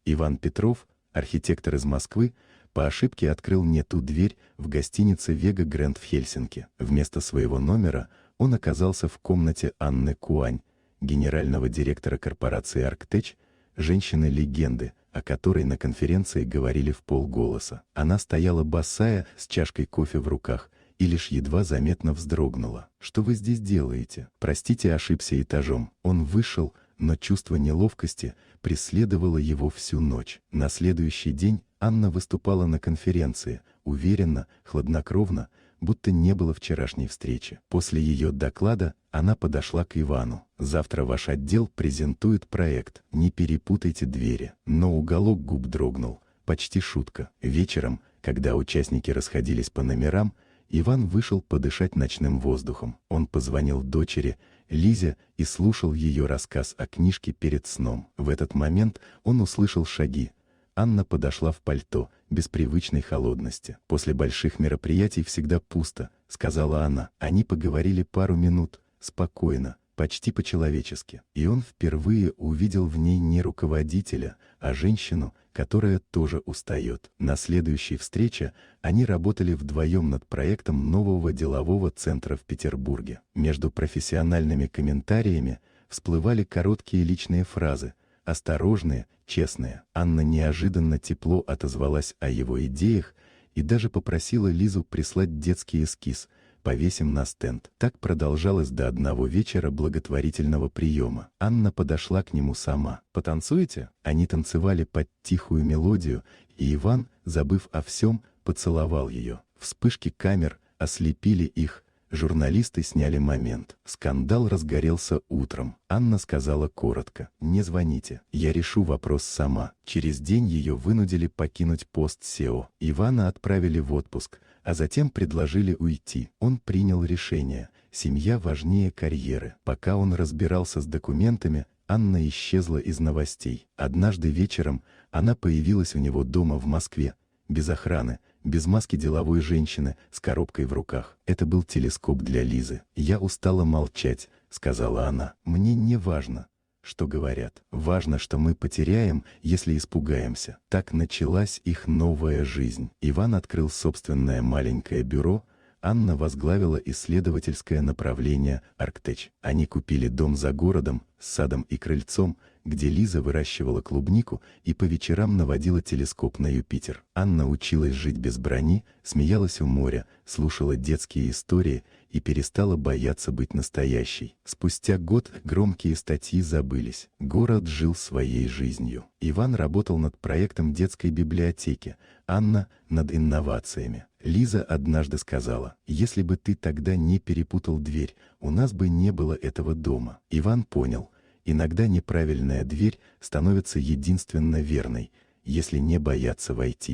Иван Петров, архитектор из Москвы, по ошибке открыл не ту дверь в гостинице «Вега Грэнд» в Хельсинки. Вместо своего номера он оказался в комнате Анны Куань, генерального директора корпорации «Арктеч», женщины-легенды, о которой на конференции говорили вполголоса. Она стояла босая, с чашкой кофе в руках, и лишь едва заметно вздрогнула. «Что вы здесь делаете?» «Простите, ошибся этажом». Он вышел, но чувство неловкости преследовало его всю ночь. На следующий день Анна выступала на конференции, уверенно, хладнокровно, будто не было вчерашней встречи. После ее доклада она подошла к Ивану. «Завтра ваш отдел презентует проект. Не перепутайте двери». Но уголок губ дрогнул. Почти шутка. Вечером, когда участники расходились по номерам, Иван вышел подышать ночным воздухом. Он позвонил дочери, Лизе, и слушал ее рассказ о книжке перед сном. В этот момент он услышал шаги. Анна подошла в пальто, без привычной холодности. «После больших мероприятий всегда пусто», — сказала она. Они поговорили пару минут, спокойно, почти по-человечески. И он впервые увидел в ней не руководителя, а женщину, которая тоже устает. На следующей встрече они работали вдвоем над проектом нового делового центра в Петербурге. Между профессиональными комментариями всплывали короткие личные фразы, осторожные, честные. Анна неожиданно тепло отозвалась о его идеях и даже попросила Лизу прислать детский эскиз «Повесим на стенд». Так продолжалось до одного вечера благотворительного приема. Анна подошла к нему сама. «Потанцуете?» Они танцевали под тихую мелодию, и Иван, забыв о всем, поцеловал ее. Вспышки камер ослепили их. Журналисты сняли момент. Скандал разгорелся утром. Анна сказала коротко: «Не звоните, я решу вопрос сама». Через день ее вынудили покинуть пост SEO. Ивана отправили в отпуск, а затем предложили уйти. Он принял решение. Семья важнее карьеры. Пока он разбирался с документами, Анна исчезла из новостей. Однажды вечером она появилась у него дома в Москве. Без охраны, без маски деловой женщины, с коробкой в руках. Это был телескоп для Лизы. «Я устала молчать», — сказала она. «Мне не важно, что говорят. Важно, что мы потеряем, если испугаемся». Так началась их новая жизнь. Иван открыл собственное маленькое бюро, Анна возглавила исследовательское направление «Арктеч». Они купили дом за городом, с садом и крыльцом, где Лиза выращивала клубнику и по вечерам наводила телескоп на Юпитер. Анна училась жить без брони, смеялась у моря, слушала детские истории и перестала бояться быть настоящей. Спустя год громкие статьи забылись. Город жил своей жизнью. Иван работал над проектом детской библиотеки, Анна — над инновациями. Лиза однажды сказала: «Если бы ты тогда не перепутал дверь, у нас бы не было этого дома». Иван понял: иногда неправильная дверь становится единственно верной, если не бояться войти.